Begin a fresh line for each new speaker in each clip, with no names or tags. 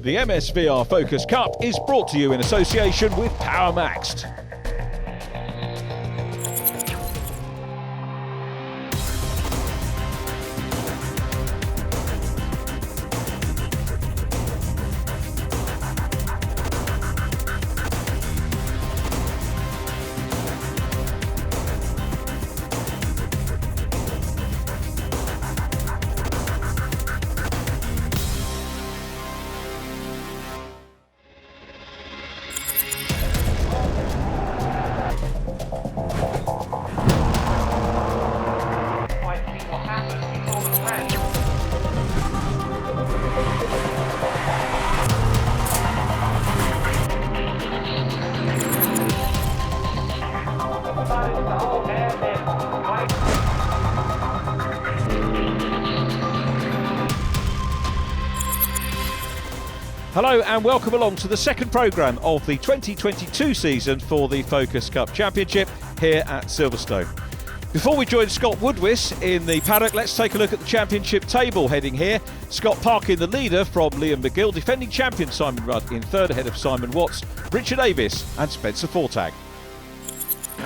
The MSVR Focus Cup is brought to you in association with Power Maxed. Hello and welcome along to the second programme of the 2022 season for the Focus Cup Championship here at Silverstone. Before we join Scott Woodwiss in the paddock, let's take a look at the championship table heading here. Scott Parkin, the leader, from Liam McGill, defending champion Simon Rudd in third ahead of Simon Watts, Richard Davies and Spencer Fortag.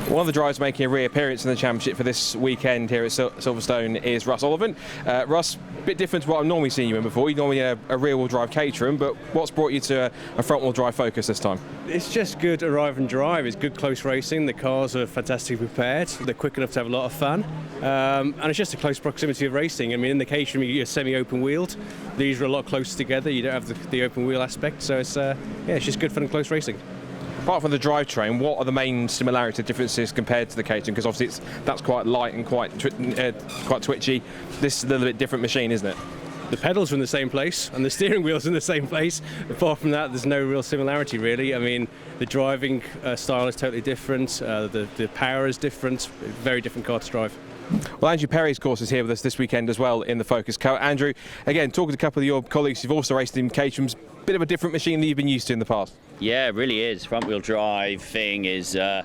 One of the drivers making a reappearance in the championship for this weekend here at Silverstone is Russ Olivan. Russ, a bit different to what I've normally seen you in before. You're normally a rear-wheel drive Caterham, but what's brought you to a front-wheel drive Focus this time?
It's just good arrive and drive. It's good close racing. The cars are fantastically prepared. They're quick enough to have a lot of fun. And it's just a close proximity of racing. I mean, in the Caterham, you're semi-open wheeled. These are a lot closer together. You don't have the open wheel aspect. So it's just good fun and close racing.
Apart from the drivetrain, what are the main similarities, differences compared to the Caterham? Because obviously that's quite light and quite twitchy. This is a little bit different machine, isn't it?
The pedals are in the same place and the steering wheel's in the same place. Apart from that, there's no real similarity really. I mean, the driving style is totally different. The power is different. Very different car to drive.
Well, Andrew Perry's course is here with us this weekend as well in the Focus Cup. Andrew, again, talking to a couple of your colleagues who've also raced in Caterham's, bit of a different machine than you've been used to in the past.
Yeah, it really is. Front wheel drive thing is a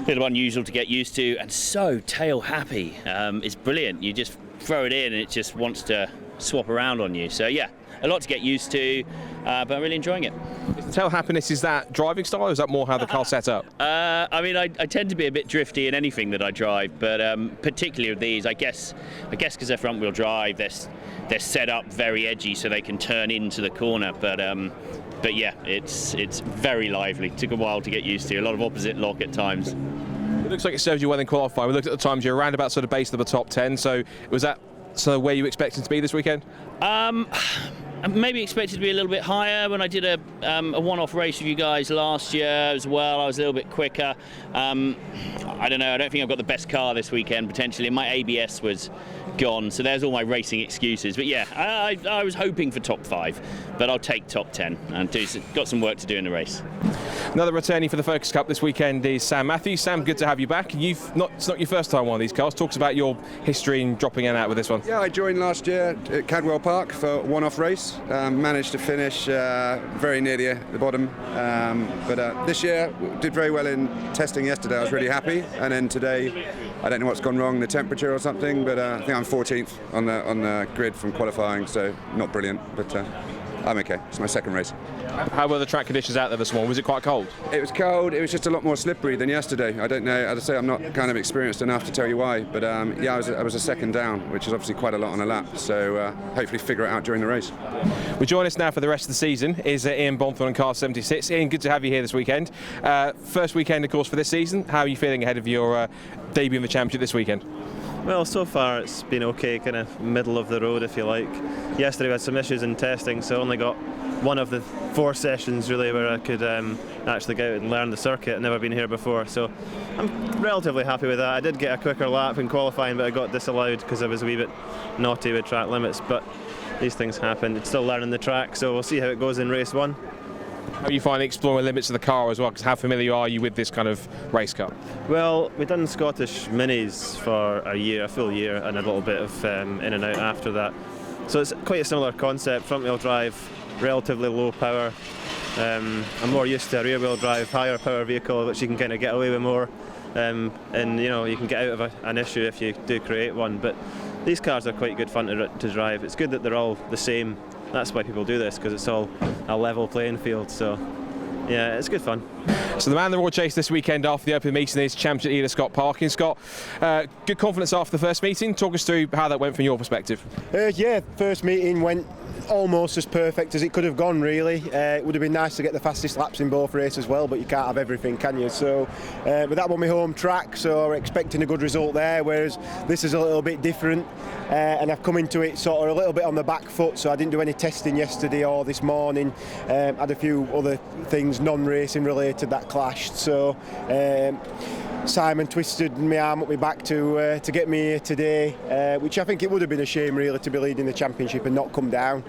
little unusual to get used to and so tail happy. It's brilliant. You just throw it in and it just wants to swap around on you. So yeah, a lot to get used to, but I'm really enjoying it.
Is the tail happiness, is that driving style or is that more how the car's set up?
I mean, I tend to be a bit drifty in anything that I drive, but particularly with these, I guess because they're front wheel drive, they're set up very edgy so they can turn into the corner. But yeah, it's very lively. Took a while to get used to. A lot of opposite lock at times.
It looks like it served you well in qualifying. We looked at the times, you're around about sort of base of the top 10. So was that where you expected to be this weekend?
Maybe expected to be a little bit higher. When I did a one-off race with you guys last year as well, I was a little bit quicker. I don't know, I don't think I've got the best car this weekend potentially. My ABS was gone, so there's all my racing excuses. But yeah, I was hoping for top 5, but I'll take top 10 and got some work to do in the race.
Another returning for the Focus Cup this weekend is Sam Matthews. Sam, good to have you back. It's not your first time on one of these cars. Talk about your history in dropping in and out with this one.
Yeah, I joined last year at Cadwell Park for a one-off race. Managed to finish very near the bottom. But this year, did very well in testing yesterday. I was really happy. And then today, I don't know what's gone wrong, the temperature or something, but I think I'm 14th on the grid from qualifying, so not brilliant, but I'm okay. It's my second race.
How were the track conditions out there this morning? Was it quite cold?
It was cold. It was just a lot more slippery than yesterday. I don't know. As I say, I'm not kind of experienced enough to tell you why. But yeah, I was a second down, which is obviously quite a lot on a lap. So hopefully figure it out during the race.
Well, join us now for the rest of the season is Ian Bonthorn on car 76. Ian, good to have you here this weekend. First weekend, of course, for this season. How are you feeling ahead of your debut in the championship this weekend?
Well, so far it's been okay, kind of middle of the road if you like. Yesterday we had some issues in testing, so I only got one of the 4 sessions really where I could actually get out and learn the circuit. I've never been here before, so I'm relatively happy with that. I did get a quicker lap in qualifying, but I got disallowed because I was a wee bit naughty with track limits, but these things happen. It's still learning the track, so we'll see how it goes in race 1.
How are you finding exploring limits of the car as well? Because how familiar are you with this kind of race car?
Well, we've done Scottish minis for a full year, and a little bit of in and out after that. So it's quite a similar concept, front wheel drive, relatively low power. I'm more used to a rear wheel drive, higher power vehicle, which you can kind of get away with more. And you know, you can get out of an issue if you do create one. But these cars are quite good fun to drive. It's good that they're all the same that's why people do this, because it's all a level playing field. So yeah, it's good fun.
So the man in the Royal Chase this weekend after the open meeting is Championship leader Scott Parkin. Scott, good confidence after the first meeting. Talk us through how that went from your perspective.
Yeah, first meeting went almost as perfect as it could have gone, really. It would have been nice to get the fastest laps in both races as well, but you can't have everything, can you? So, but that was my home track, so we're expecting a good result there, whereas this is a little bit different. And I've come into it sort of a little bit on the back foot, so I didn't do any testing yesterday or this morning. Had a few other things non-racing related that clashed. So Simon twisted my arm up my back to get me here today, which I think it would have been a shame really to be leading the championship and not come down.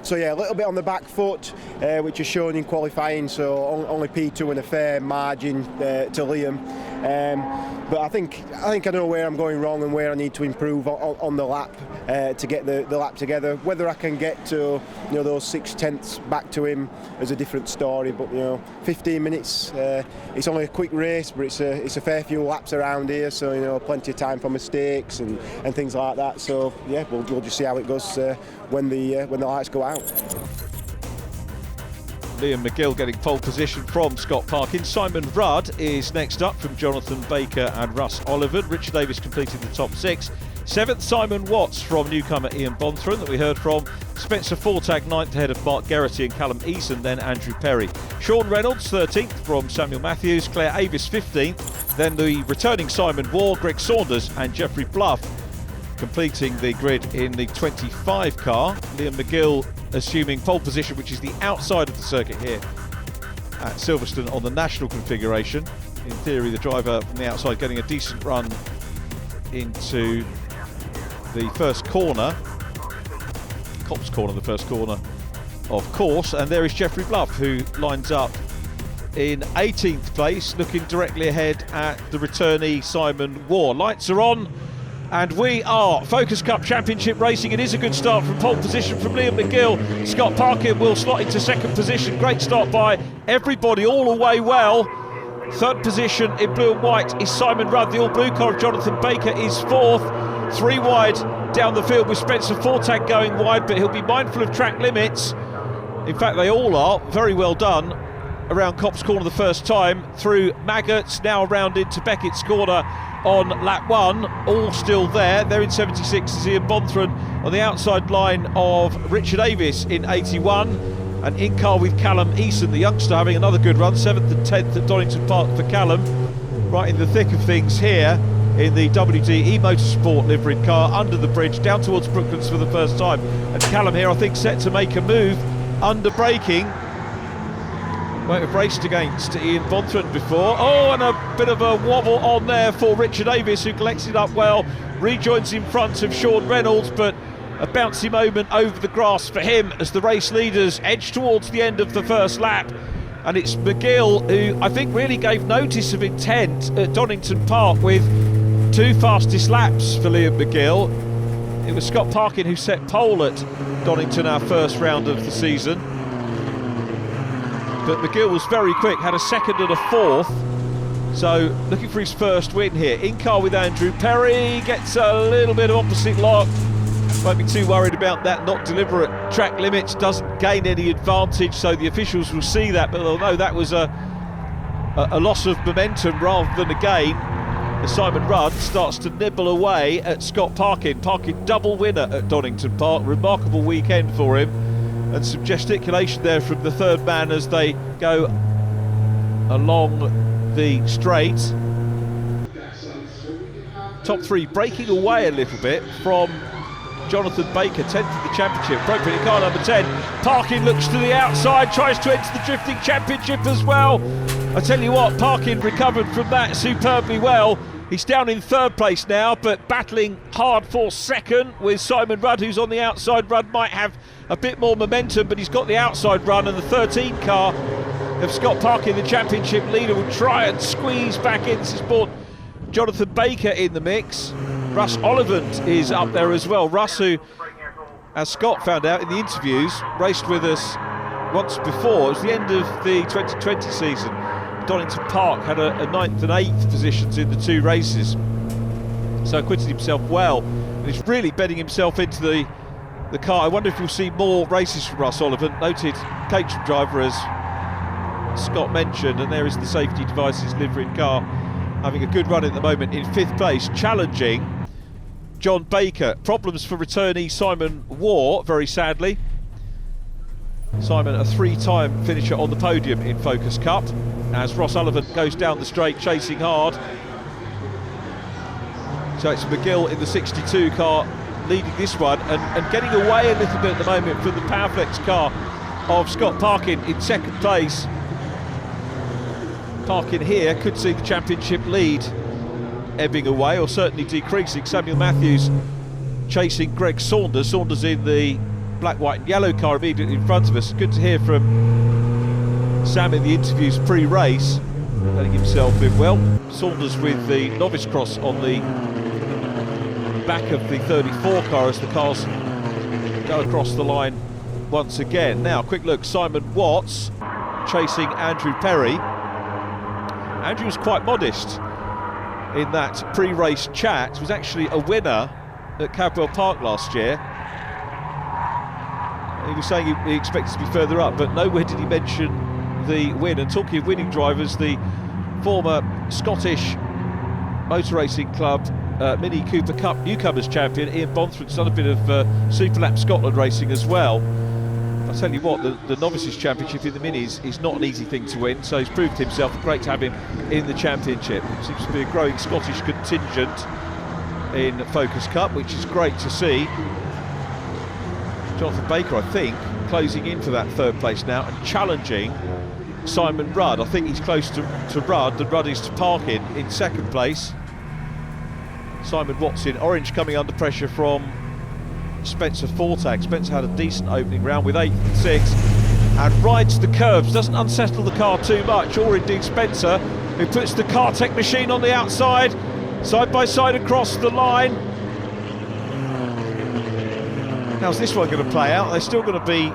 So yeah, a little bit on the back foot, which is shown in qualifying. So only P2 and a fair margin to Liam. But I think I know where I'm going wrong and where I need to improve on the lap to get the lap together. Whether I can get to those 6/10 back to him is a different story. But 15 minutes, it's only a quick race, but it's a fair few laps around here, so plenty of time for mistakes and things like that. So yeah, we'll just see how it goes when the lights go out.
Liam McGill getting pole position from Scott Parkin. Simon Rudd is next up from Jonathan Baker and Russ Oliver. Richard Davies completing the top 6. 7th, Simon Watts from newcomer Ian Bonthron that we heard from. Spencer Fortag 9th ahead of Mark Geraghty and Callum Eason, then Andrew Perry. Sean Reynolds 13th from Samuel Matthews. Claire Avis 15th. Then the returning Simon Waugh, Greg Saunders and Jeffrey Bluff completing the grid in the 25 car. Liam McGill assuming pole position, which is the outside of the circuit here at Silverstone on the national configuration. In theory, the driver from the outside getting a decent run into the first corner. Copse corner, the first corner, of course. And there is Jeffrey Bluff, who lines up in 18th place, looking directly ahead at the returnee Simon Waugh. Lights are on. And we are Focus Cup Championship racing. It is a good start from pole position from Liam McGill. Scott Parkin will slot into second position. Great start by everybody, all the way well. Third position in blue and white is Simon Rudd. The all-blue car of Jonathan Baker is 4th. 3 wide down the field with Spencer Fortag going wide, but he'll be mindful of track limits. In fact, they all are. Very well done around Copse Corner the first time. Through Maggots, now round into Beckett's Corner on lap 1, all still there. They're in 76 is Ian Bonthron on the outside line of Richard Davies in 81, and in car with Callum Eason, the youngster, having another good run. 7th and 10th at Donington Park for Callum, right in the thick of things here in the WDE Motorsport liveried car under the bridge down towards Brooklands for the first time. And Callum here, I think, set to make a move under braking. Might have raced against Ian Bonthron before. Oh, and a bit of a wobble on there for Richard Davies, who collects it up well, rejoins in front of Sean Reynolds, but a bouncy moment over the grass for him as the race leaders edge towards the end of the first lap. And it's McGill who I think really gave notice of intent at Donington Park with 2 fastest laps for Liam McGill. It was Scott Parkin who set pole at Donington our first round of the season. But McGill was very quick, had a 2nd and a 4th. So looking for his first win here. In car with Andrew Perry, gets a little bit of opposite lock. Won't be too worried about that, not deliver at track limits, doesn't gain any advantage, so the officials will see that. But they'll know that was a loss of momentum rather than a gain. As Simon Rudd starts to nibble away at Scott Parkin. Parkin double winner at Donington Park, remarkable weekend for him. And some gesticulation there from the third man as they go along the straight. Top 3 breaking away a little bit from Jonathan Baker, 10th of the championship. Appropriately car number 10. Parkin looks to the outside, tries to enter the drifting championship as well. I tell you what, Parkin recovered from that superbly well. He's down in 3rd place now, but battling hard for 2nd with Simon Rudd, who's on the outside. Rudd might have a bit more momentum, but he's got the outside run, and the 13 car of Scott Parkin, the championship leader, will try and squeeze back in. This has brought Jonathan Baker in the mix. Russ Oliphant is up there as well. Russ, who, as Scott found out in the interviews, raced with us once before. It was the end of the 2020 season. Donington Park had a 9th and 8th positions in the 2 races, so acquitted himself well, and he's really betting himself into the the car. I wonder if we'll see more races from Russ Oliver, noted Caterham driver, as Scott mentioned, and there is the safety devices livery car having a good run at the moment in 5th place, challenging John Baker. Problems for returnee Simon Waugh, very sadly. Simon, a 3-time finisher on the podium in Focus Cup, as Ross Sullivan goes down the straight chasing hard. So it's McGill in the 62 car leading this one, and getting away a little bit at the moment from the Powerflex car of Scott Parkin in 2nd place. Parkin here could see the championship lead ebbing away, or certainly decreasing. Samuel Matthews chasing Greg Saunders. Saunders in the black, white and yellow car immediately in front of us. Good to hear from Sam in the interviews pre-race, letting himself in well. Saunders with the novice cross on the back of the 34 car as the cars go across the line once again. Now, quick look, Simon Watts chasing Andrew Perry. Andrew was quite modest in that pre-race chat. Was actually a winner at Cadwell Park last year. He was saying he expected to be further up, but nowhere did he mention the win. And talking of winning drivers, the former Scottish Motor Racing Club Mini Cooper Cup Newcomers champion Ian Bonthran's done a bit of Superlap Scotland racing as well. I'll tell you what, the Novices Championship in the Minis is not an easy thing to win, so he's proved himself. Great to have him in the championship. Seems to be a growing Scottish contingent in Focus Cup, which is great to see. Jonathan Baker, I think, closing in for that 3rd place now and challenging Simon Rudd. I think he's close to Rudd, and Rudd is to Parkin in 2nd place. Simon Watts in orange coming under pressure from Spencer Fortag. Spencer had a decent opening round with 8th and 6th and rides the curves, doesn't unsettle the car too much, or indeed Spencer, who puts the Kartech machine on the outside, side by side across the line. How's this one going to play out? They're still going to be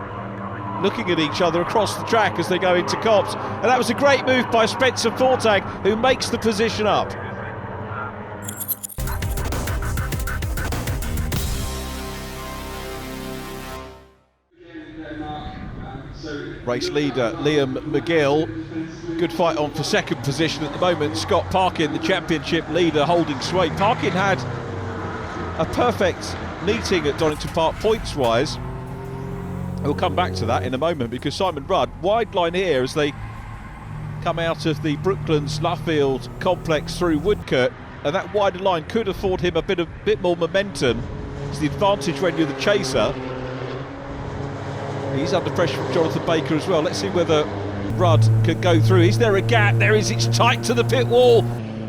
looking at each other across the track as they go into copse, and that was a great move by Spencer Fortag, who makes the position up. Race leader Liam McGill, good fight on for 2nd position at the moment. Scott Parkin, the championship leader, holding sway. Parkin had a perfect meeting at Donington Park points wise. We'll come back to that in a moment, because Simon Rudd, wide line here as they come out of the Brooklands Luffield complex through Woodcote, and that wider line could afford him a bit more momentum. It's the advantage when you're the chaser. He's under pressure from Jonathan Baker as well. Let's see whether Rudd can go through. Is there a gap? There is. It's tight to the pit wall,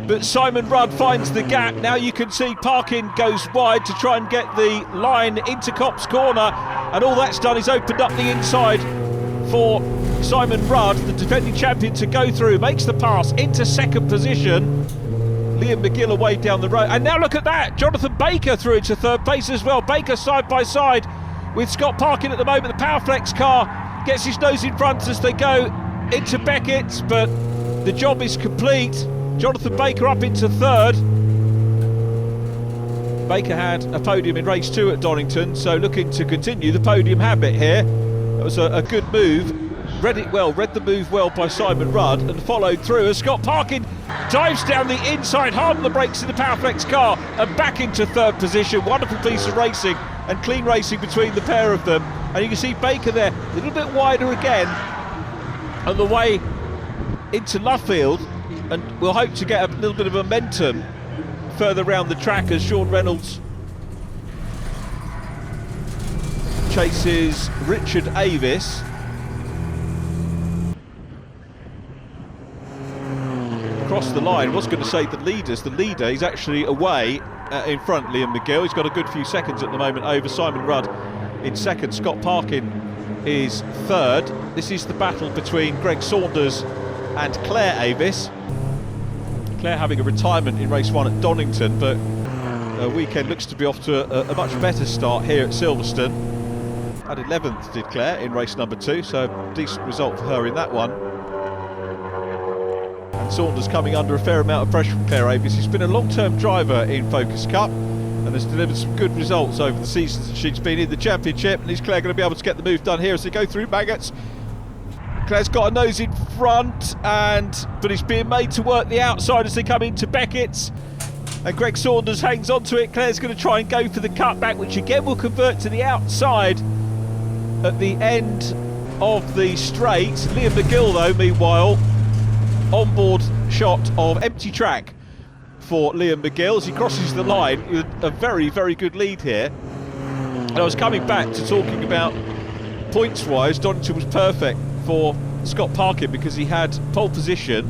but Simon Rudd finds the gap. Now you can see Parkin goes wide to try and get the line into Copse Corner, and all that's done is opened up the inside for Simon Rudd, the defending champion, to go through. Makes the pass into 2nd position. Liam McGill away down the road, and now look at that, Jonathan Baker through into 3rd place as well. Baker side by side with Scott Parkin at the moment. The Powerflex car gets his nose in front as they go into Beckett's, but the job is complete. Jonathan Baker up into 3rd. Baker had a podium in race 2 at Donington, so looking to continue the podium habit here. That was a good move. Read the move well by Simon Rudd, and followed through as Scott Parkin dives down the inside, hard on the brakes in the Powerflex car, and back into 3rd position. Wonderful piece of racing and clean racing between the pair of them. And you can see Baker there a little bit wider again on the way into Luffield, and we'll hope to get a little bit of momentum further round the track as Sean Reynolds chases Richard Avis. Across the line, I was going to say the leader, he's actually away in front, Liam McGill. He's got a good few seconds at the moment over Simon Rudd in 2nd. Scott Parkin is 3rd. This is the battle between Greg Saunders and Claire Avis. Claire having a retirement in race 1 at Donington, but the weekend looks to be off to a much better start here at Silverstone. At 11th did Claire in race number 2, so decent result for her in that one. And Saunders coming under a fair amount of pressure from Claire Avis. He's been a long-term driver in Focus Cup, and has delivered some good results over the seasons that she's been in the championship. And is Claire going to be able to get the move done here as they go through Maggots? Claire's got a nose in front, but it's being made to work the outside as they come into Beckett's. And Greg Saunders hangs on to it. Claire's going to try and go for the cutback, which again will convert to the outside at the end of the straight. Liam McGill, though, meanwhile, onboard shot of empty track for Liam McGill as he crosses the line with a very, very good lead here. And I was coming back to talking about points-wise, Donington was perfect for Scott Parkin because he had pole position,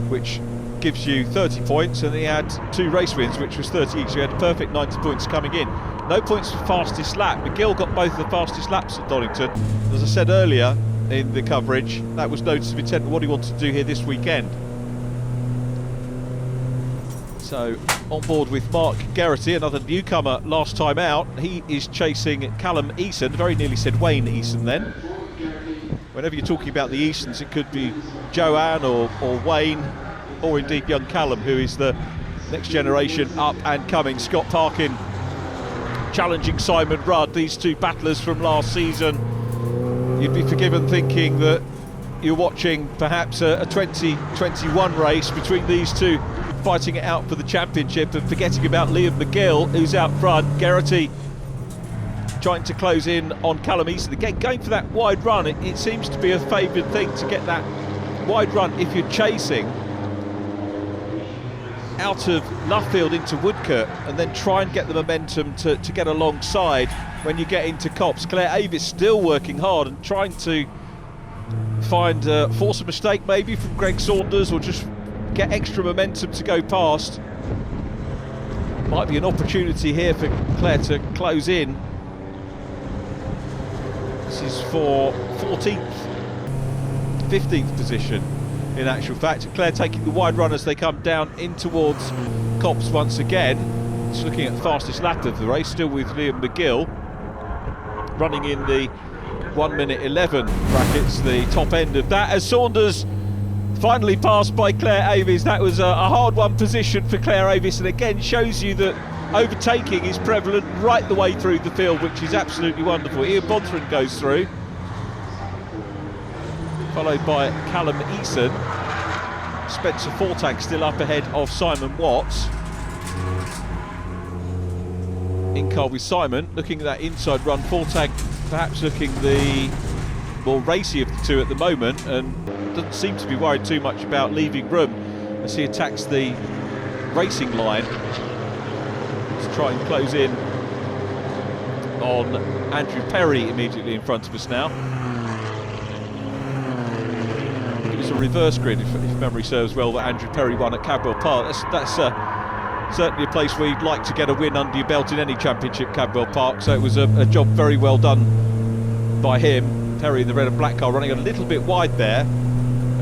which gives you 30 points, and he had 2 race wins, which was 30 each, so he had a perfect 90 points coming in. No points for fastest lap. McGill got both the fastest laps at Donington. As I said earlier in the coverage, that was notice of intent of what he wanted to do here this weekend. So on board with Mark Geraghty, another newcomer last time out. He is chasing Callum Eason. Very nearly said Wayne Eason then. Whenever you're talking about the Easons, it could be Joanne or Wayne, or indeed young Callum, who is the next generation up and coming. Scott Parkin challenging Simon Rudd, these two battlers from last season. You'd be forgiven thinking that you're watching perhaps a 2021 race between these two fighting it out for the championship, and forgetting about Liam McGill, who's out front. Geraghty trying to close in on Callum Easton. Again, going for that wide run. It seems to be a favoured thing to get that wide run if you're chasing out of Luffield into Woodcote, and then try and get the momentum to get alongside when you get into Copse. Claire Avis still working hard and trying to force a mistake maybe from Greg Saunders, or just get extra momentum to go past. Might be an opportunity here for Claire to close in. This is for 14th, 15th position in actual fact. Claire taking the wide run as they come down in towards Copse once again. Just looking at the fastest lap of the race, still with Liam McGill, running in the 1 minute 11 brackets, the top end of that, as Saunders finally passed by Claire Avis. That was a hard-won position for Claire Avis, and again shows you that overtaking is prevalent right the way through the field, which is absolutely wonderful. Ian Bonthron goes through, followed by Callum Eason. Spencer Fortag still up ahead of Simon Watts. In car with Simon, looking at that inside run. Fortag perhaps looking the more racy of the two at the moment, and doesn't seem to be worried too much about leaving room as he attacks the racing line to try and close in on Andrew Perry immediately in front of us now. It was a reverse grid, if memory serves well, that Andrew Perry won at Cadwell Park. That's certainly a place where you'd like to get a win under your belt in any championship, Cadwell Park, so it was a job very well done by him. Perry in the red and black car running a little bit wide there.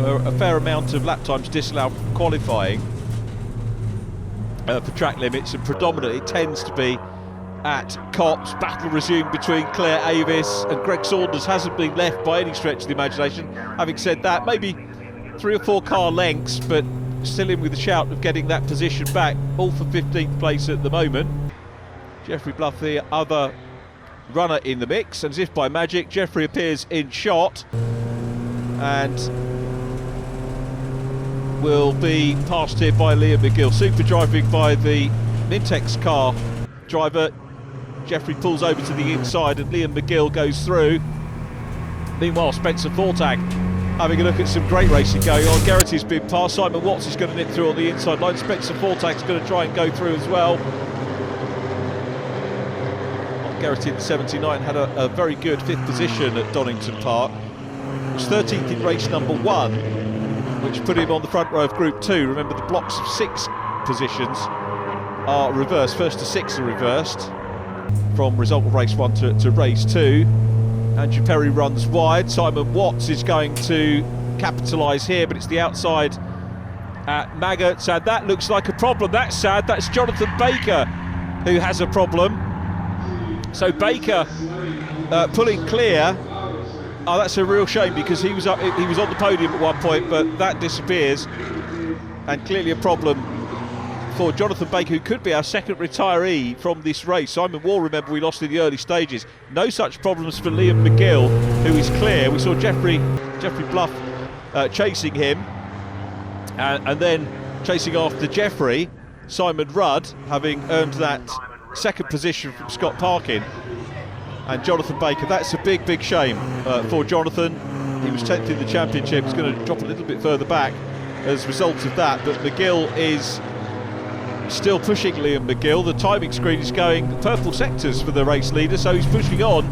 A fair amount of lap times disallowed from qualifying for track limits, and predominantly it tends to be at Copse. Battle resumed between Claire Avis and Greg Saunders. Hasn't been left by any stretch of the imagination. Having said that, maybe 3 or 4 car lengths, but still in with the shout of getting that position back, all for 15th place at the moment. Geoffrey Bluff, the other runner in the mix, and as if by magic, Geoffrey appears in shot and will be passed here by Liam McGill. Super driving by the Nintex car driver. Geoffrey pulls over to the inside and Liam McGill goes through. Meanwhile, Spencer Fortag having a look at some great racing going on. Geraghty's been passed. Simon Watts is going to nip through on the inside line. Spencer Fortag's going to try and go through as well. Geraghty in the 79 had a very good 5th position at Donington Park. It was 13th in race number 1, which put him on the front row of Group 2. Remember, the blocks of 6 positions are reversed. 1st to 6 are reversed from result of race 1 to race 2. Andrew Perry runs wide. Simon Watts is going to capitalise here, but it's the outside at Maggots, and that looks like a problem. That's sad. That's Jonathan Baker who has a problem. So Baker pulling clear. Oh, that's a real shame, because he was on the podium at one point, but that disappears, and clearly a problem for Jonathan Baker, who could be our second retiree from this race. Simon Wall, remember, we lost in the early stages. No such problems for Liam McGill, who is clear. We saw Jeffrey Bluff chasing him, and then chasing after Jeffrey, Simon Rudd, having earned that second position from Scott Parkin. And Jonathan Baker, that's a big shame for Jonathan. He was 10th in the championship. He's going to drop a little bit further back as a result of that, but McGill is still pushing Liam McGill. The timing screen is going purple sectors for the race leader, so he's pushing on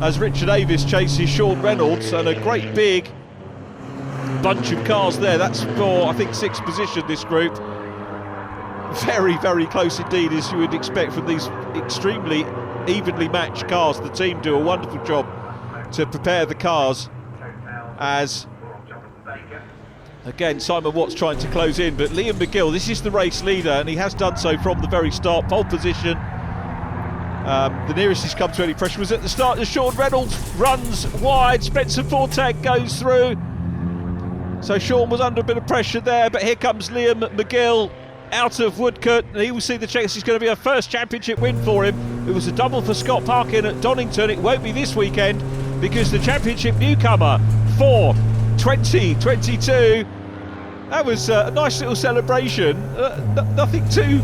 as Richard Davies chases Sean Reynolds, and a great big bunch of cars there. That's for, I think, 6th position, this group. Very close indeed, as you would expect from these extremely evenly matched cars. The team do a wonderful job to prepare the cars, as again Simon Watt's trying to close in, but Liam McGill, this is the race leader, and he has done so from the very start. Pole position, the nearest he's come to any pressure was at the start. As Sean Reynolds runs wide, Spencer Fortag goes through, so Sean was under a bit of pressure there, but here comes Liam McGill out of Woodcote, and he will see the chance. It's going to be a first championship win for him. It was a double for Scott Parkin at Donington. It won't be this weekend, because the championship newcomer for 2022, that was a nice little celebration. Nothing too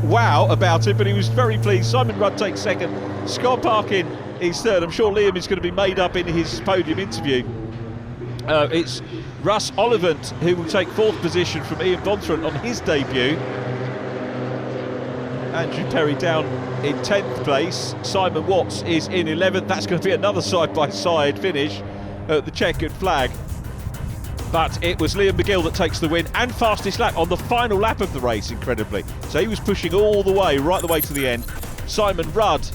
wow about it, but he was very pleased. Simon Rudd takes second, Scott Parkin is third. I'm sure Liam is going to be made up in his podium interview. It's Russ Ollivant who will take 4th position from Ian Bonthron on his debut. Andrew Perry down in 10th place. Simon Watts is in 11th. That's going to be another side-by-side finish at the checkered flag. But it was Liam McGill that takes the win, and fastest lap on the final lap of the race, incredibly. So he was pushing all the way, right the way to the end. Simon Rudd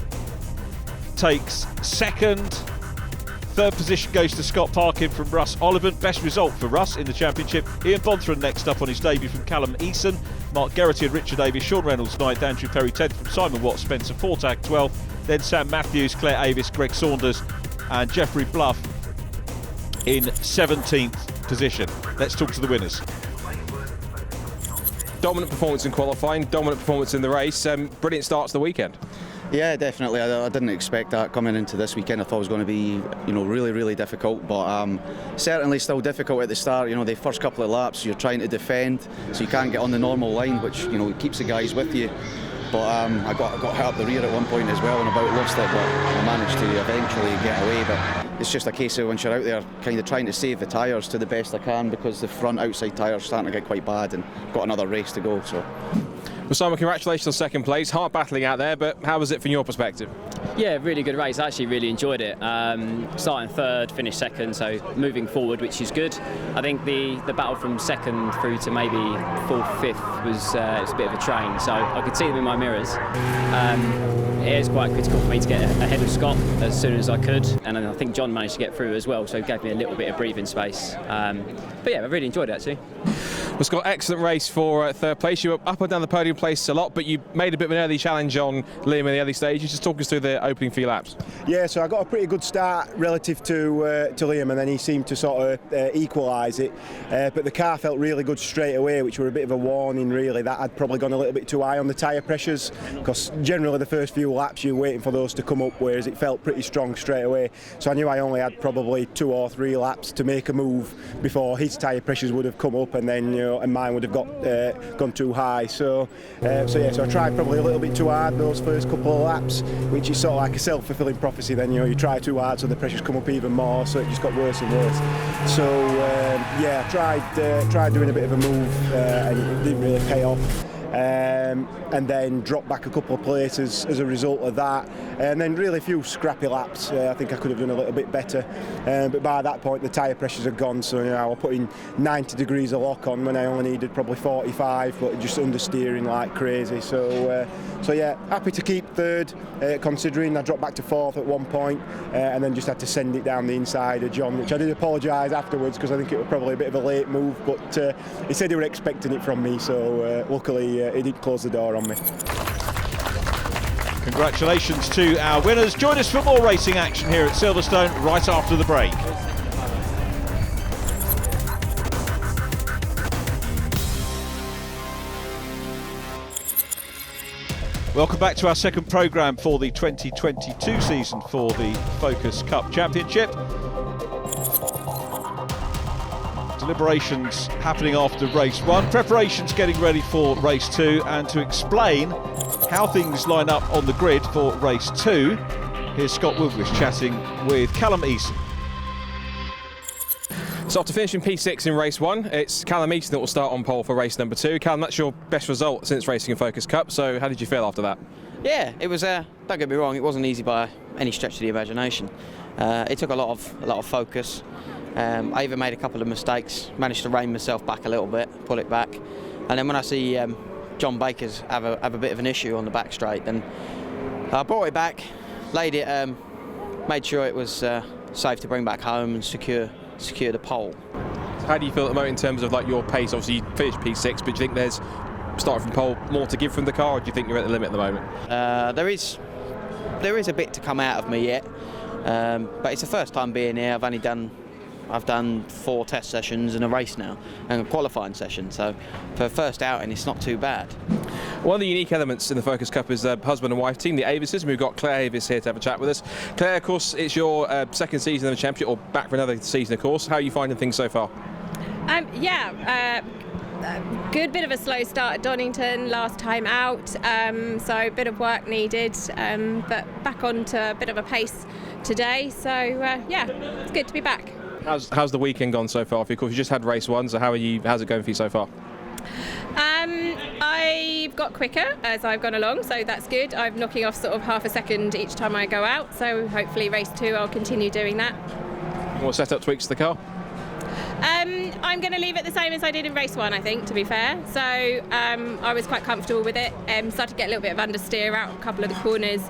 takes second. 3rd position goes to Scott Parkin from Russ Ollivant. Best result for Russ in the championship. Ian Bonthron next up on his debut from Callum Eason. Mark Geraghty and Richard Davies. Sean Reynolds 9th. Andrew Perry 10th from Simon Watt. Spencer Fortag 12th. Then Sam Matthews, Claire Avis, Greg Saunders and Jeffrey Bluff in 17th position. Let's talk to the winners.
Dominant performance in qualifying, dominant performance in the race. Brilliant start to the weekend.
Yeah, definitely. I didn't expect that coming into this weekend. I thought it was going to be, really difficult, but certainly still difficult at the start. The first couple of laps, you're trying to defend, so you can't get on the normal line, which keeps the guys with you. But I got hit up the rear at one point as well, and about lost it, but I managed to eventually get away. But it's just a case of once you're out there, kind of trying to save the tyres to the best I can, because the front outside tyres are starting to get quite bad, and got another race to go. So.
Well, Simon, congratulations on 2nd place. Hard battling out there, but how was it from your perspective?
Yeah, really good race. I actually really enjoyed it. Starting 3rd, finished 2nd, so moving forward, which is good. I think the battle from 2nd through to maybe 4th, 5th was it was a bit of a train, so I could see them in my mirrors. It is quite critical for me to get ahead of Scott as soon as I could, and I think John managed to get through as well, so it gave me a little bit of breathing space. But yeah, I really enjoyed it actually.
Well, Scott, excellent race for 3rd place. You were up and down the podium place a lot, but you made a bit of an early challenge on Liam in the early stages. Just talk us through the opening few laps.
Yeah, so I got a pretty good start relative to Liam, and then he seemed to sort of equalise it. But the car felt really good straight away, which were a bit of a warning, really. That had probably gone a little bit too high on the tyre pressures, because generally the first few laps you're waiting for those to come up, whereas it felt pretty strong straight away. So I knew I only had probably 2 or 3 laps to make a move before his tyre pressures would have come up, and then and mine would have gone too high. So I tried probably a little bit too hard those first couple of laps, which is sort of like a self-fulfilling prophecy. Then you try too hard, so the pressures come up even more, so it just got worse and worse. So I tried doing a bit of a move, and it didn't really pay off. And then dropped back a couple of places as a result of that, and then really a few scrappy laps. I think I could have done a little bit better, but by that point the tyre pressures had gone, so I was putting 90 degrees of lock on when I only needed probably 45, but just understeering like crazy. So yeah, happy to keep 3rd, considering I dropped back to 4th at one point, and then just had to send it down the inside of John, which I did apologise afterwards, because I think it was probably a bit of a late move, but he said he were expecting it from me, so luckily he did close the door on me.
Congratulations to our winners. Join us for more racing action here at Silverstone right after the break. Welcome back to our second programme for the 2022 season for the Focus Cup Championship. Deliberations happening after race 1, preparations getting ready for race 2, and to explain how things line up on the grid for race 2, here's Scott Woodwish chatting with Callum Eason.
So after finishing P6 in race 1, it's Callum Eason that will start on pole for race number 2. Callum, that's your best result since racing in Focus Cup, so how did you feel after that?
Yeah, it was, don't get me wrong, it wasn't easy by any stretch of the imagination. It took a lot of focus. I even made a couple of mistakes, managed to rein myself back a little bit, pull it back. And then when I see John Baker's have a bit of an issue on the back straight, then I brought it back, laid it, made sure it was safe to bring back home and secure the pole.
How do you feel at the moment in terms of like your pace? Obviously you finished P6, but do you think there's, starting from pole, more to give from the car, or do you think you're at the limit at the moment?
There is a bit to come out of me yet, but it's the first time being here. I've done 4 test sessions and a race now, and a qualifying session, so for a first outing it's not too bad.
One of the unique elements in the Focus Cup is the husband and wife team, the Davies. We've got Claire Davies here to have a chat with us. Claire, of course, it's your second season of the championship, or back for another season, of course. How are you finding things so far?
Good bit of a slow start at Donington last time out, so a bit of work needed, but back onto a bit of a pace today, so it's good to be back.
How's the weekend gone so far? Of course, you just had race 1, so how's it going for you so far?
I've got quicker as I've gone along, so that's good. I'm knocking off sort of half a second each time I go out, so hopefully race 2 I'll continue doing that.
What setup tweaks to the car?
I'm going to leave it the same as I did in race 1, I think, to be fair. So I was quite comfortable with it. Started to get a little bit of understeer out a couple of the corners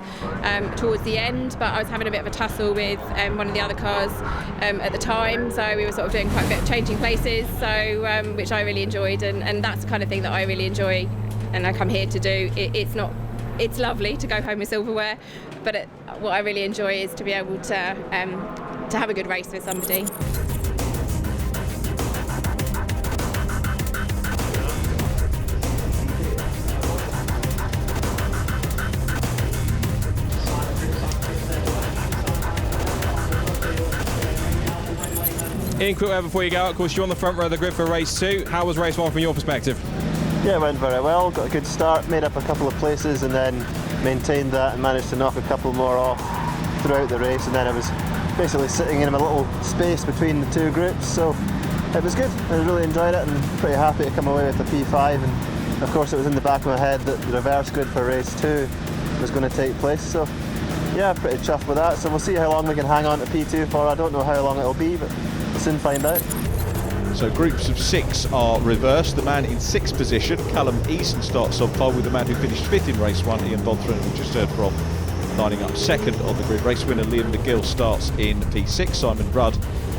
towards the end, but I was having a bit of a tussle with one of the other cars at the time, so we were sort of doing quite a bit of changing places, so which I really enjoyed, and that's the kind of thing that I really enjoy and I come here to do. It's lovely to go home with silverware, but what I really enjoy is to be able to have a good race with somebody.
Ian, quick word before you go out, of course you're on the front row of the grid for race 2. How was race 1 from your perspective?
Yeah, it went very well, got a good start, made up a couple of places and then maintained that and managed to knock a couple more off throughout the race, and then I was basically sitting in a little space between the 2 groups, so it was good. I really enjoyed it and pretty happy to come away with the P5, and of course it was in the back of my head that the reverse grid for race 2 was going to take place, so yeah, pretty chuffed with that. So we'll see how long we can hang on to P2 for. I don't know how long it'll be, but we'll soon find out.
So groups of 6 are reversed. The man in 6th position, Callum Eason, starts on pole with the man who finished 5th in race 1, Ian Bonthron, we just heard from, lining up 2nd on the grid. Race winner Liam McGill starts in P6, Simon Rudd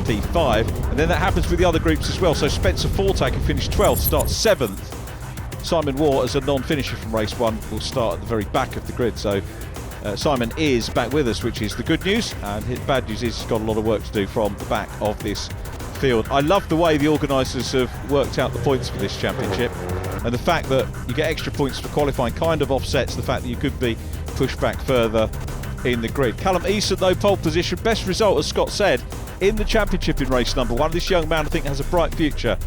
P5, and then that happens with the other groups as well. So Spencer Fortak, who finished 12th, starts 7th. Simon Waugh, as a non-finisher from race 1, will start at the very back of the grid. So Simon is back with us, which is the good news, and his bad news is he's got a lot of work to do from the back of this field. I love the way the organisers have worked out the points for this championship, and the fact that you get extra points for qualifying kind of offsets the fact that you could be pushed back further in the grid. Callum Eason, though, pole position, best result, as Scott said, in the championship in race number 1. This young man, I think, has a bright future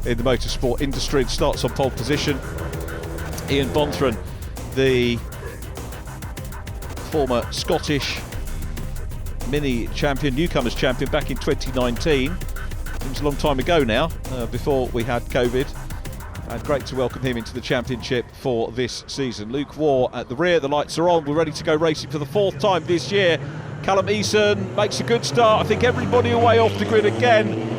in the motorsport industry and starts on pole position. Ian Bonthron, the former Scottish mini champion, newcomers champion back in 2019. Seems a long time ago now, before we had COVID. And great to welcome him into the championship for this season. Luke Waugh at the rear, the lights are on, we're ready to go racing for the 4th time this year. Callum Eason makes a good start. I think everybody away off the grid again.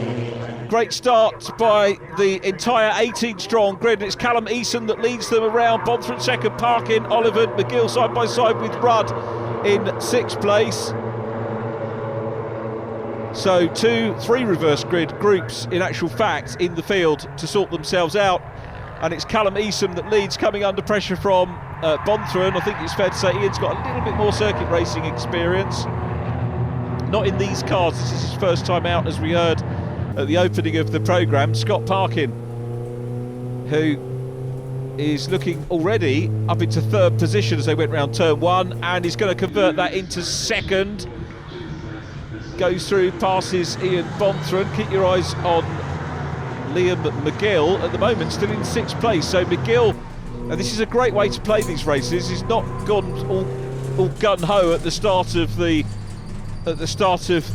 Great start by the entire 18-strong grid, and it's Callum Eason that leads them around. Bonthron 2nd, Parkin, Oliver, McGill side by side with Rudd in 6th place. So 2-3 reverse grid groups in actual fact in the field to sort themselves out, and it's Callum Eason that leads, coming under pressure from Bonthron. I think it's fair to say Ian's got a little bit more circuit racing experience. Not in these cars, this is his first time out, as we heard at the opening of the programme. Scott Parkin, who is looking already up into third position as they went round turn one, and he's going to convert that into second. Goes through, passes Ian Bonthron. Keep your eyes on Liam McGill at the moment, still in sixth place. So McGill, and this is a great way to play these races. He's not gone all gun ho at the start of the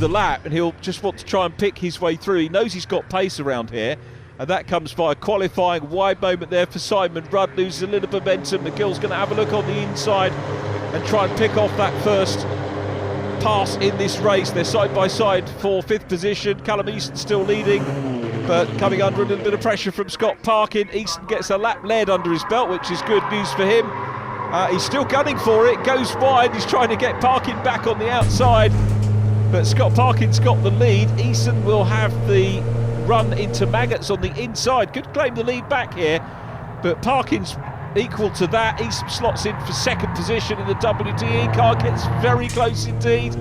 lap, and he'll just want to try and pick his way through. He knows he's got pace around here, and that comes by a qualifying wide moment there for Simon Rudd. Loses a little momentum. McGill's going to have a look on the inside and try and pick off that first pass in this race. They're side by side for fifth position. Callum Easton still leading, but coming under a little bit of pressure from Scott Parkin. Easton gets a lap lead under his belt, which is good news for him. He's still gunning for it, goes wide. He's trying to get Parkin back on the outside, but Scott Parkin's got the lead. Easton will have the run into Maggots on the inside. Could claim the lead back here, but Parkin's equal to that. Easton slots in for second position in the WTE car, gets very close indeed.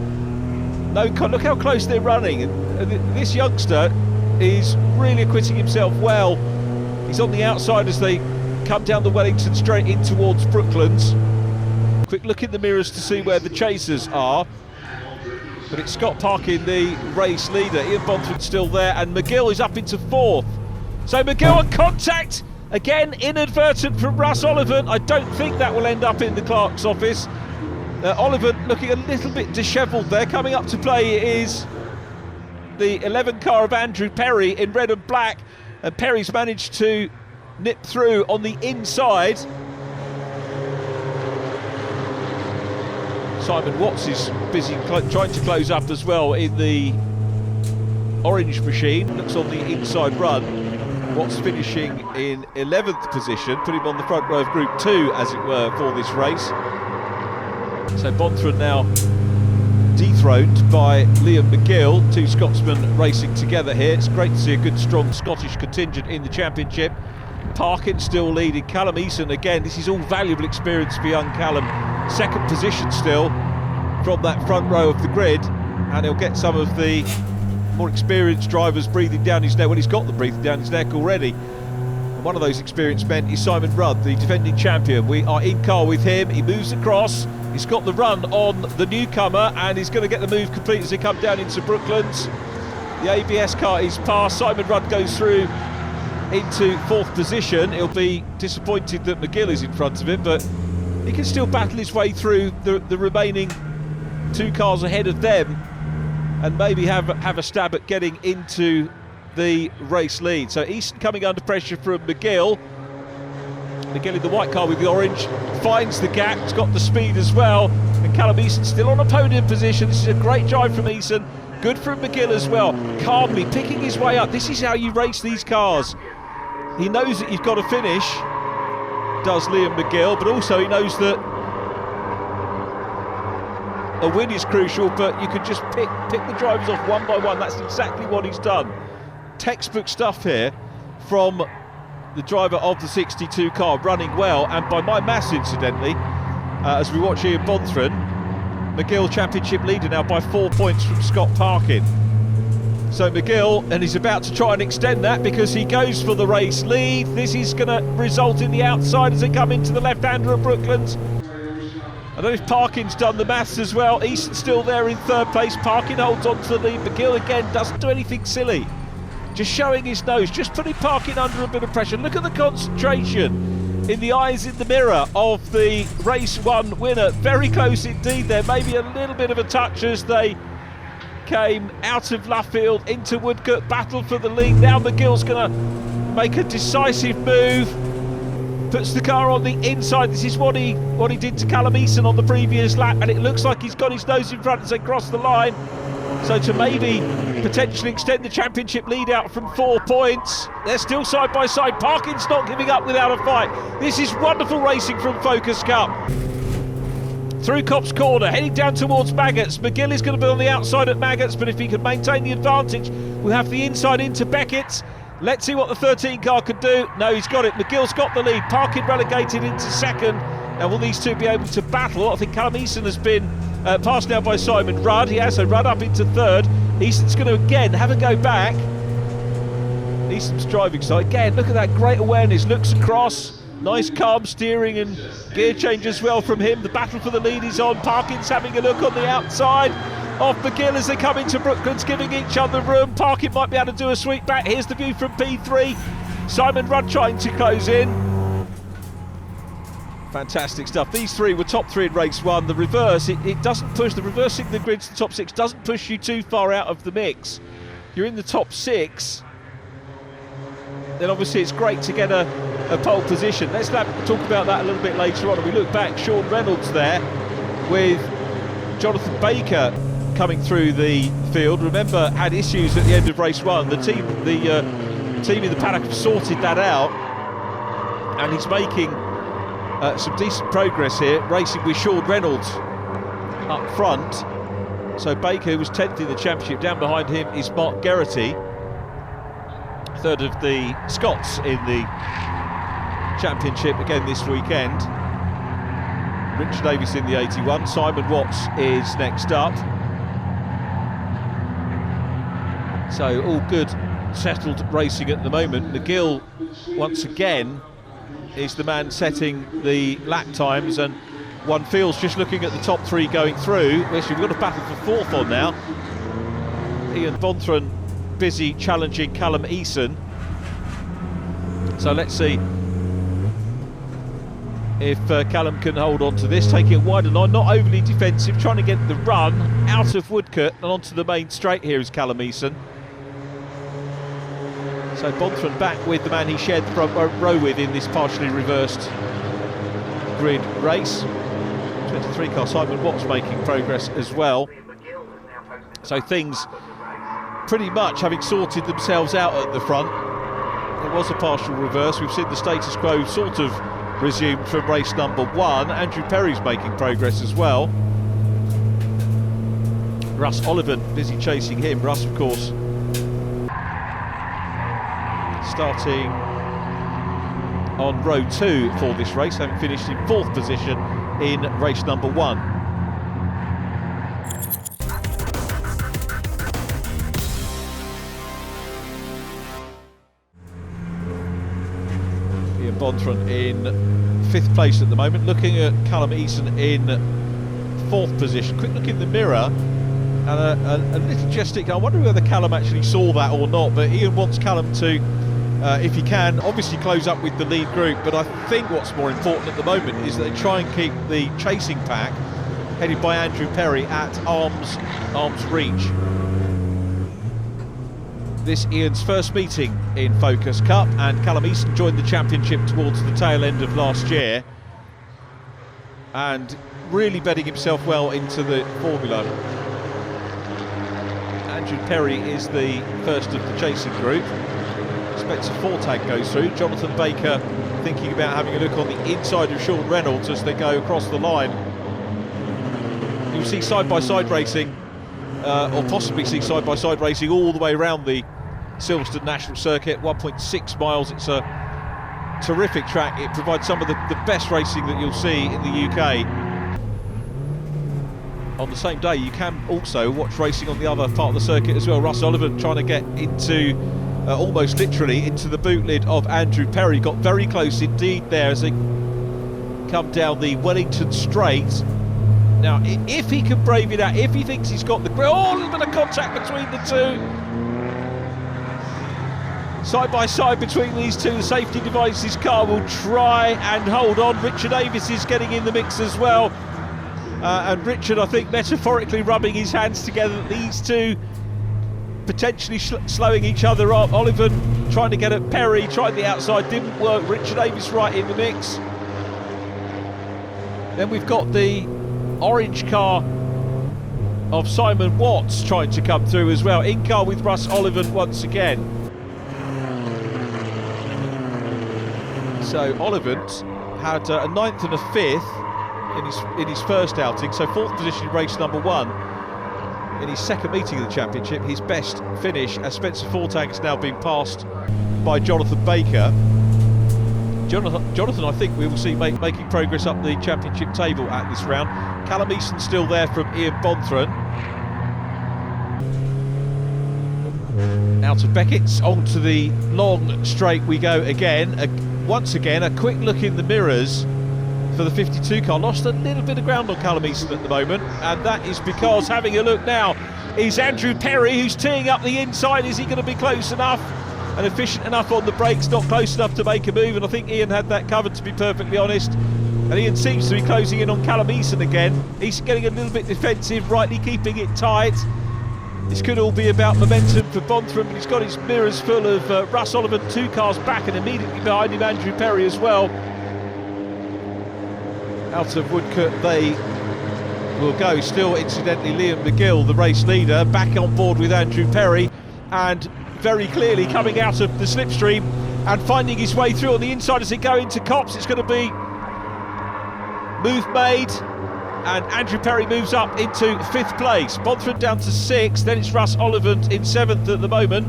Look how close they're running, and this youngster is really acquitting himself well. He's on the outside as they come down the Wellington straight in towards Brooklands. Quick look in the mirrors to see where the chasers are, but it's Scott Parkin, the race leader. Ian Bonthron's still there, and McGill is up into fourth. So McGill on contact again, inadvertent from Russ Oliphant. I don't think that will end up in the clerk's office. Oliphant looking a little bit dishevelled there. Coming up to play is the 11 car of Andrew Perry in red and black, and Perry's managed to nip through on the inside. Simon Watts is busy trying to close up as well in the orange machine. Looks on the inside run. Watts finishing in 11th position, put him on the front row of Group 2, as it were, for this race. So Bonthron now dethroned by Liam McGill. Two Scotsmen racing together here. It's great to see a good, strong Scottish contingent in the championship. Parkin still leading. Callum Eason again. This is all valuable experience for young Callum. Second position still from that front row of the grid, and he'll get some of the more experienced drivers breathing down his neck. Well, he's got the breathing down his neck already. And one of those experienced men is Simon Rudd, the defending champion. We are in car with him. He moves across. He's got the run on the newcomer, and he's going to get the move complete as they come down into Brooklands. The ABS car is passed. Simon Rudd goes through into fourth position. He'll be disappointed that McGill is in front of him, but he can still battle his way through the remaining two cars ahead of them, and maybe have a stab at getting into the race lead. So Easton coming under pressure from McGill. McGill in the white car with the orange finds the gap. He's got the speed as well, and Callum Easton still on a podium position. This is a great drive from Easton. Good from McGill as well, calmly picking his way up. This is how you race these cars. He knows that you've got to finish, does Liam McGill, but also he knows that a win is crucial, but you could just pick the drivers off one by one. That's exactly what he's done. Textbook stuff here from the driver of the 62 car, running well, and by my maths, incidentally, as we watch Ian Bonthron, McGill championship leader now by 4 points from Scott Parkin. So McGill, and he's about to try and extend that because he goes for the race lead. This is going to result in the outside as they come into the left-hander of Brooklands. I don't know if Parkin's done the maths as well. Easton's still there in third place. Parkin holds on to the lead. McGill again doesn't do anything silly, just showing his nose, just putting Parkin under a bit of pressure. Look at the concentration in the eyes in the mirror of the race one winner. Very close indeed there, maybe a little bit of a touch as they came out of Luffield into Woodcote, battle for the lead. Now McGill's going to make a decisive move, puts the car on the inside. This is what he did to Callum Eason on the previous lap, and it looks like he's got his nose in front as they cross the line. So to maybe potentially extend the championship lead out from 4 points. They're still side by side. Parkin's not giving up without a fight. This is wonderful racing from Focus Cup. Through Copse Corner, heading down towards Maggots. McGill is going to be on the outside at Maggots, but if he can maintain the advantage, we'll have the inside into Beckett's. Let's see what the 13 car can do. No, he's got it. McGill's got the lead. Parkin relegated into second. Now, will these two be able to battle? I think Callum Easton has been passed now by Simon Rudd. He has, so Rudd up into third. Easton's going to again have a go back. Easton's driving, so again, look at that great awareness. Looks across, Nice calm steering and gear change as well from him. The battle for the lead is on. Parkin's having a look on the outside of McGill as they come into Brooklands, giving each other room. Parkin might be able to do a sweep back. Here's the view from P3. Simon Rudd trying to close in. Fantastic stuff. These three were top three in race one. The reverse, it doesn't push, the reversing the grid to the top six doesn't push you too far out of the mix. You're in the top six, then obviously it's great to get a pole position. Let's talk about that a little bit later on. And we look back, Sean Reynolds there with Jonathan Baker coming through the field. Remember, had issues at the end of race one. The team in the paddock have sorted that out, and he's making some decent progress here, racing with Sean Reynolds up front. So Baker, who was 10th in the championship, down behind him is Mark Geraghty, third of the Scots in the championship again this weekend. Richard Davies in the 81. Simon Watts is next up. So all good, settled racing at the moment. McGill once again is the man setting the lap times, and one feels, just looking at the top three going through, we've got a battle for fourth on now. Ian Bonthron busy challenging Callum Eason. So let's see if Callum can hold on to this, taking it wider line, not overly defensive, trying to get the run out of Woodcote and onto the main straight. Here is Callum Eason. So Bonthron back with the man he shared the front row with in this partially reversed grid race. 23 car Simon Watts making progress as well. So things pretty much having sorted themselves out at the front. It was a partial reverse. We've seen the status quo sort of resumed from race number one. Andrew Perry's making progress as well. Russ Olivan busy chasing him. Russ, of course, starting on row 2 for this race, having finished in 4th position in race number 1. Ian Bonthron in 5th place at the moment, looking at Callum Eason in 4th position. Quick look in the mirror and a little gestic. I wonder whether Callum actually saw that or not, but Ian wants Callum to, if he can, obviously close up with the lead group. But I think what's more important at the moment is that they try and keep the chasing pack, headed by Andrew Perry, at arm's reach. This Ian's first meeting in Focus Cup, and Callum Eason joined the championship towards the tail end of last year and really bedding himself well into the formula. Andrew Perry is the first of the chasing group. Spencer Fortag goes through. Jonathan Baker thinking about having a look on the inside of Sean Reynolds as they go across the line. You'll see side-by-side racing, or possibly see side-by-side racing all the way around the Silverstone National Circuit, 1.6 miles. It's a terrific track. It provides some of the best racing that you'll see in the UK. On the same day, you can also watch racing on the other part of the circuit as well. Russ Olivan trying to get into, almost literally, into the boot lid of Andrew Perry. Got very close indeed there as they come down the Wellington Straight. Now, if he can brave it out, if he thinks he's got the... Oh, a little bit of contact between the two. Side by side between these two, the safety devices car will try and hold on. Richard Davies is getting in the mix as well. And Richard, I think, metaphorically rubbing his hands together. These two potentially slowing each other up. Olivan trying to get at Perry, tried the outside, didn't work. Richard Davies right in the mix. Then we've got the orange car of Simon Watts trying to come through as well. In car with Russ Olivan once again. So Olivan's had a 9th and a 5th in his first outing, so 4th position in race number 1. In his second meeting of the championship, his best finish, as Spencer Fortag has now been passed by Jonathan Baker. Jonathan, I think we will see making progress up the championship table at this round. Callum Eason still there from Ian Bonthron. Out of Beckett's onto the long straight we go again. once again, a quick look in the mirrors for the 52 car. Lost a little bit of ground on Callum Easton at the moment, and that is because, having a look now, is Andrew Perry, who's teeing up the inside. Is he going to be close enough and efficient enough on the brakes? Not close enough to make a move, and I think Ian had that covered, to be perfectly honest. And Ian seems to be closing in on Callum Easton again. He's getting a little bit defensive, rightly keeping it tight. This could all be about momentum for Bonthram, but he's got his mirrors full of Russ Oliver, 2 cars back, and immediately behind him Andrew Perry as well. Out of Woodcote they will go. Still, incidentally, Liam McGill, the race leader, back on board with Andrew Perry, and very clearly coming out of the slipstream and finding his way through on the inside as they go into Copse. It's going to be move made, and Andrew Perry moves up into 5th place. Bonthram down to 6th, then it's Russ Ollivant in 7th at the moment.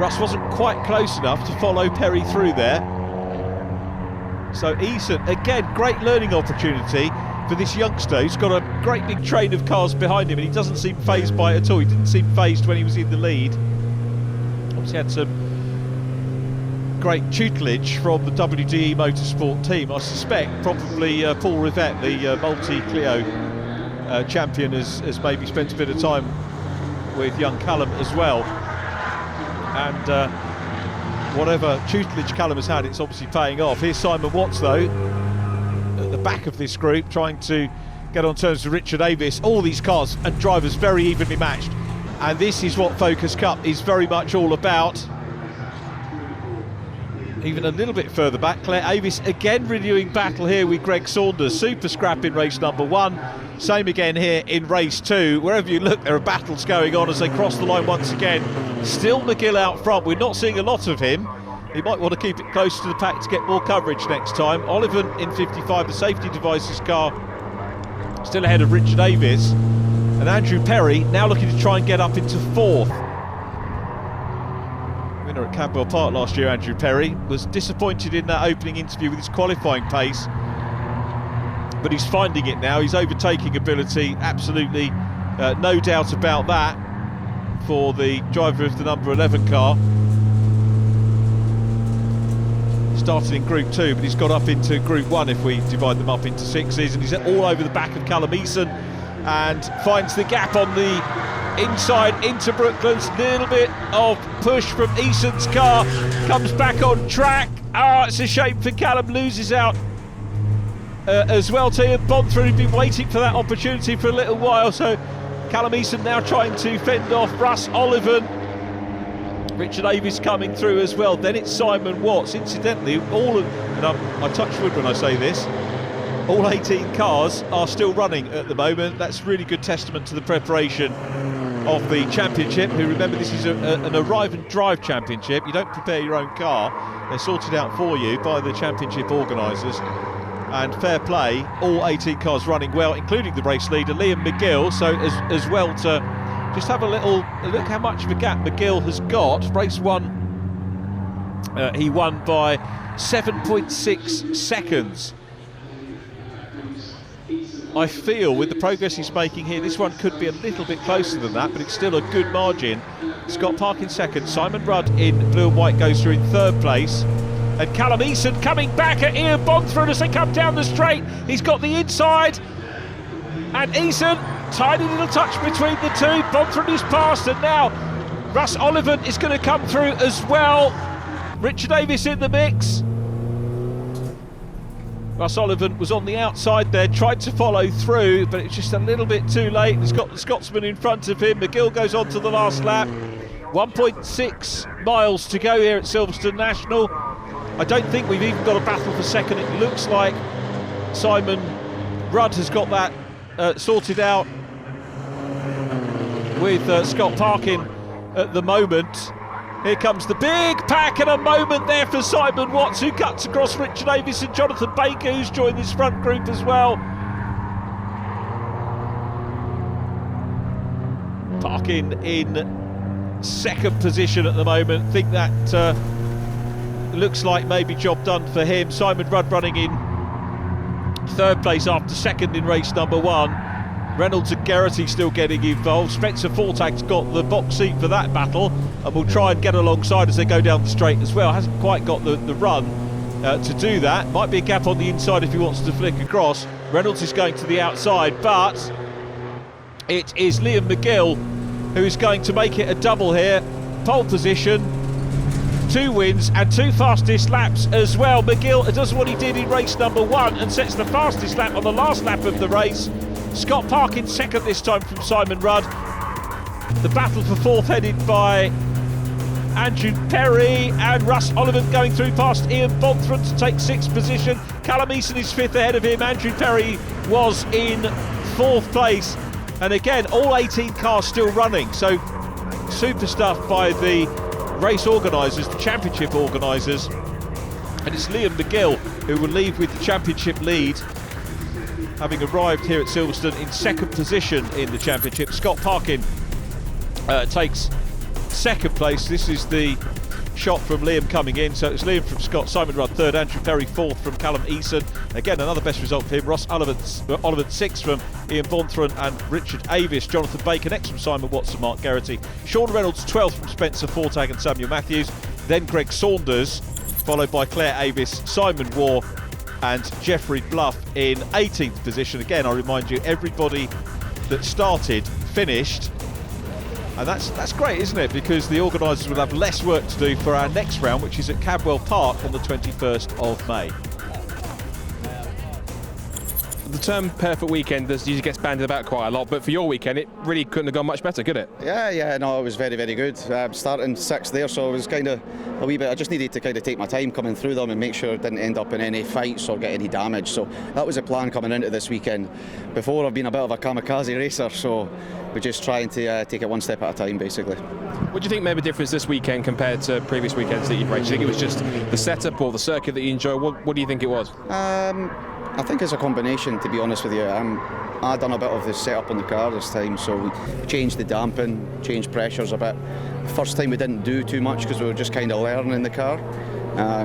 Russ wasn't quite close enough to follow Perry through there. So Eason, again, great learning opportunity for this youngster who's got a great big train of cars behind him, and he doesn't seem fazed by it at all. He didn't seem fazed when he was in the lead. Obviously had some great tutelage from the WDE Motorsport team. I suspect probably Paul Rivette, the multi-Clio champion, has maybe spent a bit of time with young Callum as well. And whatever tutelage Callum has had, it's obviously paying off. Here's Simon Watts, though, at the back of this group, trying to get on terms with Richard Davies. All these cars and drivers very evenly matched, and this is what Focus Cup is very much all about. Even a little bit further back, Claire Avis again renewing battle here with Greg Saunders. Super scrap in race number 1. Same again here in race 2. Wherever you look, there are battles going on as they cross the line once again. Still McGill out front. We're not seeing a lot of him. He might want to keep it close to the pack to get more coverage next time. Ollivant in 55, the safety devices car, still ahead of Richard Davies. And Andrew Perry now looking to try and get up into 4th. Winner at Cadwell Park last year, Andrew Perry, was disappointed in that opening interview with his qualifying pace, but he's finding it now. His overtaking ability, absolutely no doubt about that for the driver of the number 11 car. Started in Group 2, but he's got up into Group 1 if we divide them up into 6s, and he's all over the back of Callum Eason and finds the gap on the inside into Brooklands. Little bit of push from Eason's car, comes back on track. It's a shame for Callum, loses out as well to Bonthram, who'd been waiting for that opportunity for a little while. So Callum Eason now trying to fend off Russ Ollivant. Richard Davies coming through as well. Then it's Simon Watts. Incidentally, and I touch wood when I say this, all 18 cars are still running at the moment. That's really good testament to the preparation of the championship, who, remember, this is an arrive and drive championship. You don't prepare your own car, they're sorted out for you by the championship organisers. And fair play, all 18 cars running well, including the race leader Liam McGill. So as well, to just have a look how much of a gap McGill has got. Race 1 he won by 7.6 seconds. I feel with the progress he's making here, this one could be a little bit closer than that, but it's still a good margin. Scott Park in 2nd, Simon Rudd in blue and white goes through in 3rd place. And Callum Eason coming back at Ian Bonthram as they come down the straight. He's got the inside, and Eason, tiny little touch between the two. Bonthram is past, and now Russ Ollivant is going to come through as well. Richard Davies in the mix. Russ Ollivant was on the outside there, tried to follow through, but it's just a little bit too late. He's got the Scotsman in front of him. McGill goes on to the last lap. 1.6 miles to go here at Silverstone National. I don't think we've even got a battle for 2nd. It looks like Simon Rudd has got that sorted out with Scott Parkin at the moment. Here comes the big pack, and a moment there for Simon Watts, who cuts across Richard Davies and Jonathan Baker, who's joined this front group as well. Parkin in 2nd position at the moment. Think that looks like maybe job done for him. Simon Rudd running in 3rd place after 2nd in race number 1. Reynolds and Geraghty still getting involved. Spencer Fortag's got the box seat for that battle and will try and get alongside as they go down the straight as well. Hasn't quite got the run to do that. Might be a gap on the inside if he wants to flick across. Reynolds is going to the outside, but it is Liam McGill who's going to make it a double here. Pole position, 2 wins and 2 fastest laps as well. McGill does what he did in race number 1 and sets the fastest lap on the last lap of the race. Scott Parkin second this time from Simon Rudd. The battle for 4th headed by Andrew Perry and Russ Oliver going through past Ian Bonthron to take 6th position. Callum Eason is 5th ahead of him. Andrew Perry was in 4th place. And again, all 18 cars still running. So super stuff by the race organisers, the championship organisers. And it's Liam McGill who will leave with the championship lead, having arrived here at Silverstone in 2nd position in the championship. Scott Parkin takes 2nd place. This is the shot from Liam coming in. So it's Liam from Scott, Simon Rudd 3rd, Andrew Perry 4th from Callum Eason. Again, another best result for him. Ross Oliver 6th from Ian Bonthron and Richard Avis. Jonathan Baker next from Simon Watson, Mark Geraghty. Sean Reynolds 12th from Spencer Fortag and Samuel Matthews. Then Greg Saunders, followed by Claire Avis, Simon Waugh and Jeffrey Bluff in 18th position. Again, I remind you, everybody that started finished. And that's great, isn't it? Because the organisers will have less work to do for our next round, which is at Cadwell Park on the 21st of May.
The term perfect weekend usually gets bandied about quite a lot, but for your weekend it really couldn't have gone much better, could it?
Yeah, no, it was very, very good. Starting 6th there, so it was kind of a wee bit, I just needed to kind of take my time coming through them and make sure I didn't end up in any fights or get any damage. So that was the plan coming into this weekend. Before, I've been a bit of a kamikaze racer, so we're just trying to take it one step at a time, basically.
What do you think made a difference this weekend compared to previous weekends that you've raced? Do you think it was just the setup or the circuit that you enjoy? What do you think it was?
I think it's a combination, to be honest with you. I've done a bit of the setup on the car this time, so we changed the damping, changed pressures a bit. First time we didn't do too much because we were just kind of learning the car.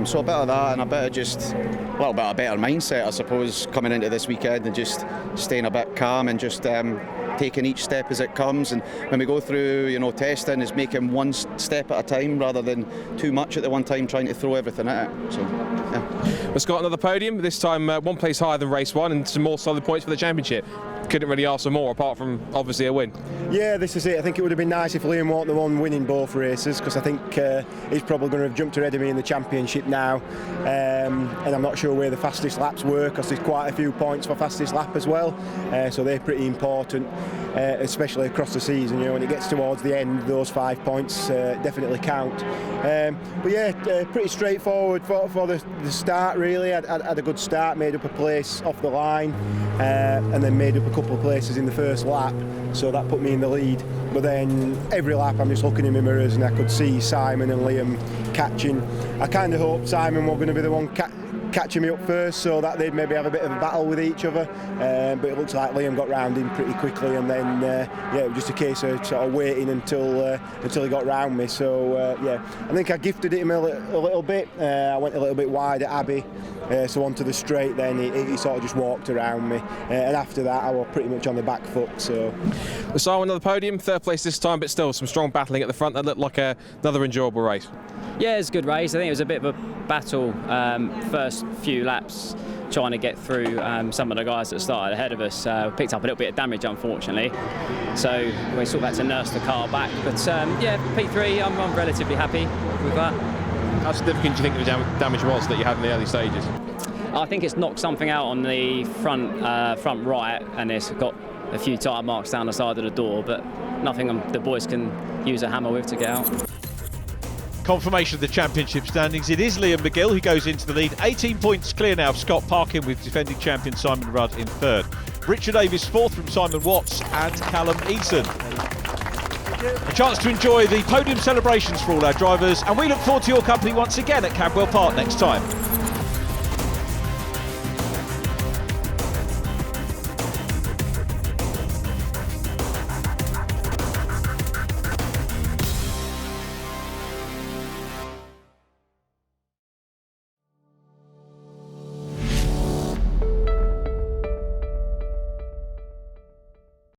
So a bit of that and a bit of just, well, a bit of a better mindset, I suppose, coming into this weekend and just staying a bit calm and just taking each step as it comes. And when we go through, testing, is making one step at a time rather than too much at the one time, trying to throw everything at it. So, yeah.
We've got another podium, this time 1 place higher than race 1 and some more solid points for the championship. Couldn't really ask for more apart from obviously a win.
Yeah, this is it. I think it would have been nice if Liam wasn't the one winning both races, because I think he's probably going to have jumped ahead of me in the championship now, and I'm not sure where the fastest laps were, because there's quite a few points for fastest lap as well, so they're pretty important, especially across the season. When it gets towards the end, those 5 points definitely count. But yeah, pretty straightforward for the start really. I had a good start, made up a place off the line, and then made up a couple of places in the first lap, so that put me in the lead. But then every lap I'm just looking in my mirrors and I could see Simon and Liam catching. I kind of hoped Simon was going to be the one catching me up first, so that they'd maybe have a bit of a battle with each other, but it looks like Liam got round him pretty quickly, and then it was just a case of sort of waiting until he got round me. So I think I gifted it him a little bit. I went a little bit wide at Abbey, so onto the straight, then he sort of just walked around me, and after that I was pretty much on the back foot. So
another podium, 3rd place this time, but still some strong battling at the front. That looked like another enjoyable race.
Yeah, it's a good race. I think it was a bit of a battle first few laps, trying to get through some of the guys that started ahead of us. Picked up a little bit of damage, unfortunately, so we sort of had to nurse the car back. But P3, I'm relatively happy with that.
How significant do you think the damage was that you had in the early stages?
I think it's knocked something out on the front right, and it's got a few tyre marks down the side of the door, but nothing the boys can use a hammer with to get out.
Confirmation of the championship standings. It is Liam McGill who goes into the lead. 18 points clear now of Scott Parkin, with defending champion Simon Rudd in 3rd. Richard Davies 4th from Simon Watts and Callum Eason. A chance to enjoy the podium celebrations for all our drivers, and we look forward to your company once again at Cadwell Park next time.